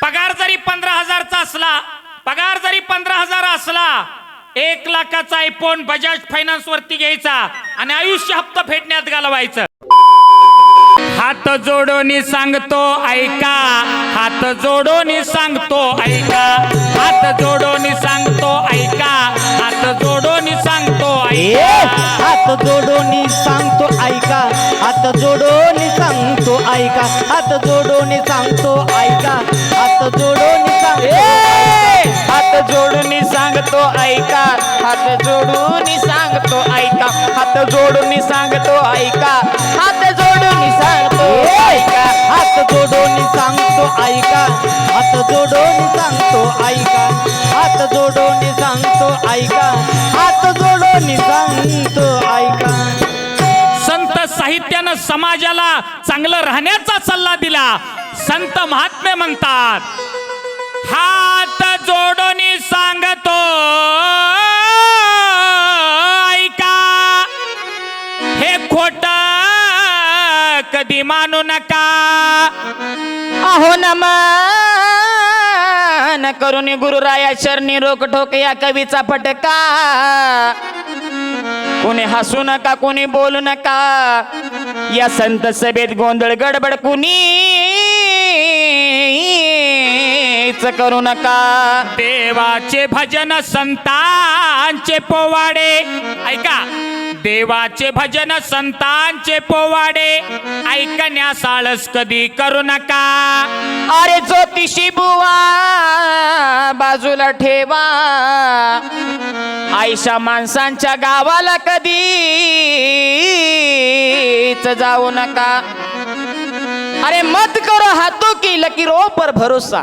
पगार जरी 15,000चा असला, पगार जरी 15,000 असला, 1 लाखाचा आयफोन बजाज फायनान्स वरती घ्यायचा आणि आयुष्य हप्ता फेडण्यात घालवायचं. हात जोडून सांगतो ऐका, हात जोडून सांगतो ऐका, हात जोडून सांगतो ऐका, हात जोडून सांगतो ऐका, हात जोडून सांगतो ऐका, हात जोडून सांगतो ऐका, हात जोडून सांगतो ऐका, हात जोडून सांगतो, हात जोडून सांगतो ऐका, हात जोडून सांगतो ऐका, हात जोडून सांगतो ऐका, हात जोडून सांगतो ऐका, हात जोडून सांगतो ऐका, हात जोडून सांगतो ऐका, हात जोडून सांगतो ऐका, हात जोडून सांगतो ऐका. संत साहित्यानं समाजाला चांगलं राहण्याचा सल्ला दिला. संत महात्मे म्हणतात, हात जोडून सांगतो ऐका, हे खोट कधी मानू नका. अहो नमन करून गुरुराया चरणी रोक ठोक या कवीचा फटका. कोणी हसू नका, कोणी बोलू नका, या संत सभेत गोंधळ गडबड कुणीच करू नका. देवाचे भजन संतांचे पोवाडे ऐका, देवाचे भजन संतांचे पोवाडे ऐकण्यास आळस कधी करू नका. अरे ज्योतिषी बुवा बाजूला ठेवा, आयशा माणसांच्या गावाला कधीच जाऊ नका. अरे मत करो हाथों की लकीरों पर भरोसा,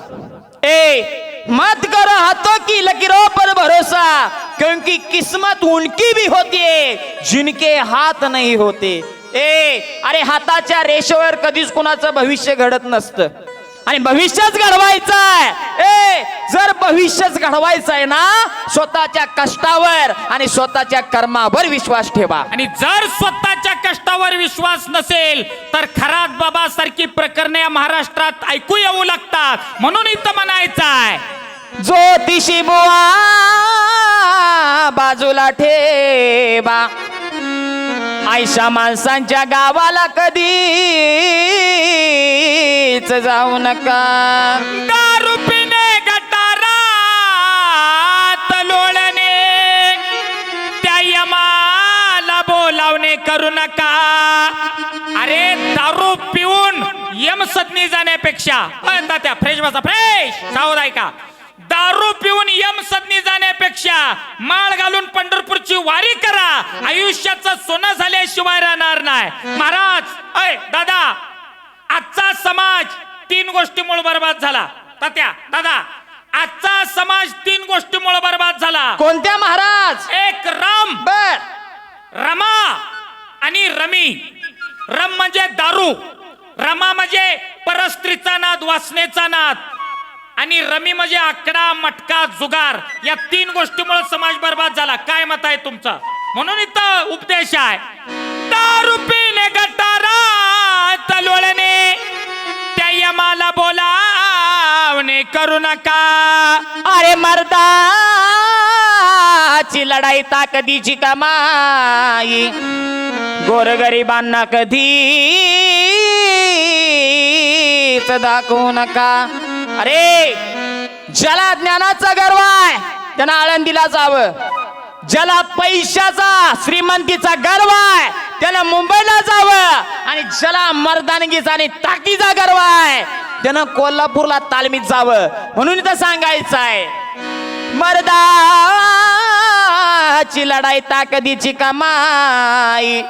मत करो हाथों की लकीरों पर भरोसा, क्योंकि किस्मत उनकी भी होती है जिनके हात नहीं होते. अरे हाताच्या रेषेवर कधीच कुणाचं भविष्य घडत नसतं आणि भविष्यच घडवायचं आहे. जर भविष्यच घडवायचं आहे ना, स्वतःच्या कष्टावर आणि स्वतःच्या कर्मावर विश्वास ठेवा. आणि जर स्वतःच्या कष्टावर विश्वास नसेल तर खरात बाबा सारखी प्रकरणे या महाराष्ट्रात ऐकू येऊ लागतात. म्हणून इथं म्हणायचं आहे, ज्योतिषी बुवा बाजूला ठेवा, आयशा माणसांच्या गावाला कधीच जाऊ नका. दारू पिणे गटारात लोळणे, त्या यमाला बोलावणे करू नका. अरे दारू पिऊन यम सदनी जाण्यापेक्षा, त्या फ्रेश बसा, फ्रेश सावध ऐका, दारू पिऊन यम सदनी जाण्यापेक्षा माळ घालून पंढरपूरची वारी करा. आयुष्याचं सोनं झाल्याशिवाय राहणार नाही. महाराज, दादा, आजचा समाज 3 गोष्टीमुळे बर्बाद झाला. तात्या, दादा, आजचा समाज 3 गोष्टीमुळे बर्बाद झाला. कोणत्या महाराज? एक राम, बर, रमा आणि रमी. रम म्हणजे दारू, रमा म्हणजे परस्त्रीचा नाद, वासनेचा नाद, आणि रमी म्हणजे आकडा, मटका, जुगार. या 3 गोष्टीमुळे समाज बर्बाद झाला. काय मत आहे तुमचं? म्हणून इथं उपदेश आहे, दारू पिणे गटारात लोळणे, त्या यमाला बोलावणे करू नका. अरे मर्दाची लढाई ताकदीची कमाई, गोरगरिबांना कधीच दाखवू नका. अरे ज्याला ज्ञानाचा गर्व आहे त्यानं आळंदीला जावं, ज्याला पैशाचा, श्रीमंतीचा गर्व आहे त्यानं मुंबईला जावं, आणि ज्याला मर्दानगीचा आणि ताकदीचा गर्व आहे त्यानं कोल्हापूरला तालमीत जावं. म्हणून इथं सांगायचं आहे, मर्दाची लढाई ताकदीची कमाई,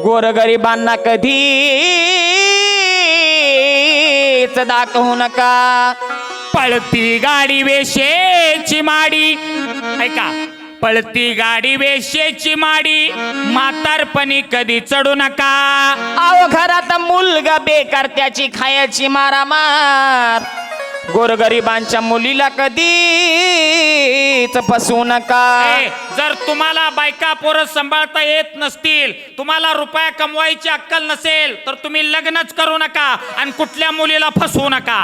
गोरगरिबांना कधीच दाखवू नका. पळती गाडी वेशेची माडी ऐका, पळती गाडी वेशेची माडी, म्हातारपणी कधी चढू नका. अहो घरात मुलगा बेकार त्याची खायची मारामार, गोरगरिबांच्या मुलीला कधीच फसवू नका. जर तुम्हाला बायका पोरं सांभाळता येत नसतील, तुम्हाला रुपया कमवायची अक्कल नसेल तर तुम्ही लग्नच करू नका आणि कुठल्या मुलीला फसवू नका.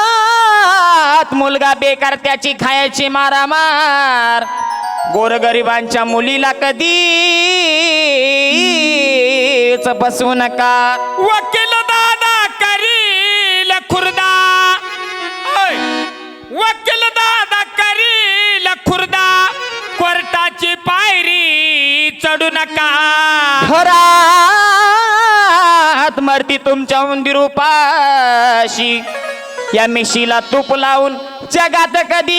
घरात मुलगा बेकार त्याची खायची मारामार गोरगरिबांच्या मुलीला कधीच बसवू नका वकील दादा करील खुर्दा ओय! वकील दादा करील खुर्दा कोर्टाची पायरी चढू नका घरात मरती तुमच्या उंदीर उपाशी या मिशीला तूप लावून जगात कधीच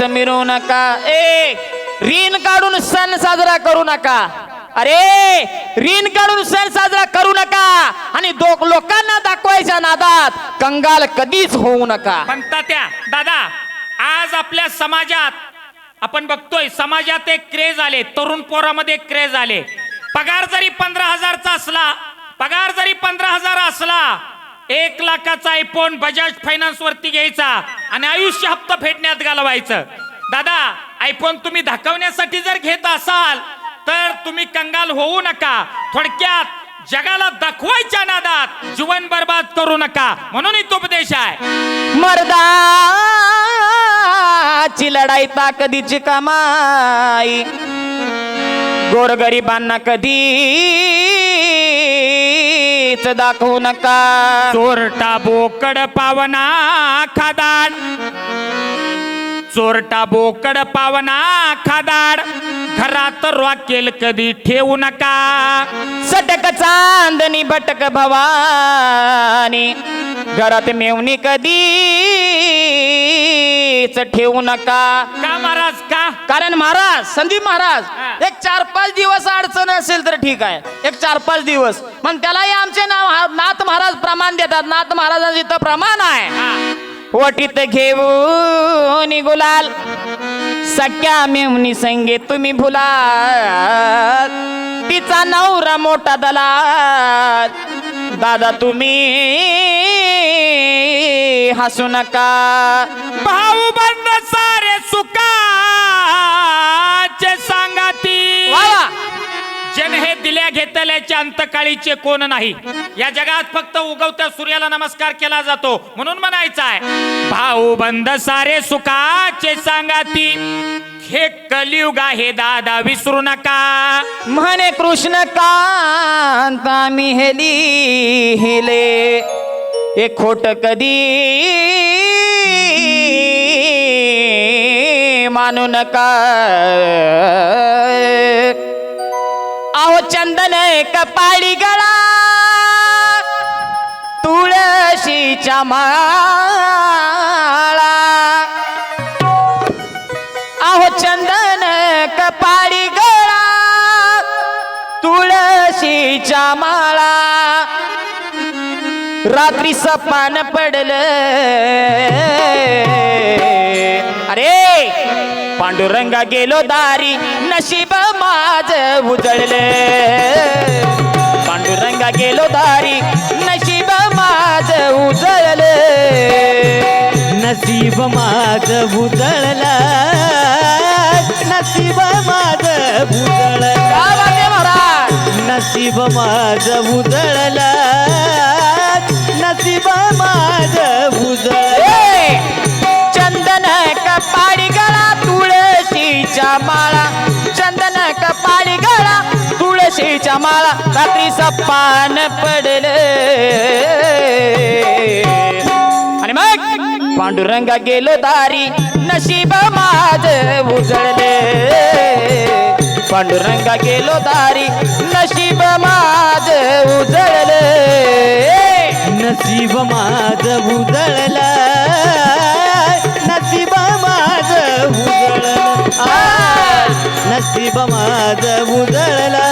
मिरवू नका ऋण काढून सण साजरा करू नका अरे ऋण काढून सण साजरा करू नका आणि लोकांना दाखवायच्या नादात कंगाल कधीच होऊ नका म्हणता त्या दादा आज आपल्या समाजात आपण बघतोय समाजात एक क्रेज आले तरुण पोरामध्ये एक क्रेज आले पगार जरी 15,000चा असला पगार जरी 15,000 असला 1 लाखाचा आयफोन बजाज फायनान्स वरती घ्यायचा आणि आयुष्य हप्ता फेडण्यात घालवायचं दादा आयफोन तुम्ही दाखवण्यासाठी जर घेत असाल तर तुम्ही कंगाल होऊ नका थोडक्यात जगाला दाखवायच्या नादात जीवन बर्बाद करू नका म्हणून तो उपदेश आहे मर्दाची लढाई ताकदीची कमाई गोरगरिबांना कधीच दाखवू नका चोरटा बोकड पावना खादाड चोरटा बोकड पावना खादाड घरात रॉकेल कधी ठेवू नका सटक चांदणी भटक भवानी घरात मेवणी कधीच ठेवू नका का महाराज का कारण महाराज संदीप महाराज हा. एक 4-5 दिवस अडचण असेल तर ठीक आहे एक 4-5 दिवस पण त्यालाही आमचे नाथ महाराज प्रमाण देतात नाथ महाराजांचं इथं प्रमाण आहे हा. वटीत घेऊन गुलाल सख्या मेवणी संगे तुम्ही भुला तिचा नवरा मोठा दलाल दादा तुम्ही हसू नका भाऊ बंद सारे सुखाचे सांगाती वा जन हे दिल्या घेतल्याच्या अंतकाळीचे कोण नाही या जगात फक्त उगवत्या सूर्याला नमस्कार केला जातो म्हणून म्हणायचं आहे भाऊ बंद सारे सुखाचे सांगाती हे कलियुग आहे दादा विसरू नका म्हणे कृष्ण कांत आम्ही हेले हे खोट कधी मानू नका अहो चंदन कपाळी गळा तुळशीच्या माळा अहो चंदन कपाळी गळा तुळशीच्या माळा रात्री सपान पडलं अरे पांडुरंगा गेलो दारी नशीब माझ उजळले पांडुरंगा गेलो दारी नशीब माझ उजळले नसीब माझ उजळला नसीब माझ उजळला काय वाटते महाराज नसीब माझ उजळला नसीब माझ उजळला चंदन कपाळी गळा तुळशीच्या माळा चंदन कपाळी गळा तुळशीच्या माळा रात्री सपान पडले आणि मग पांडुरंगा गेलो दारी नशीब माझ उजळले पांडुरंगा गेलो दारी नशीब माझ उजळले नसीब माझ उजळला नसीब माझ उजळला नसीब माझ उजळला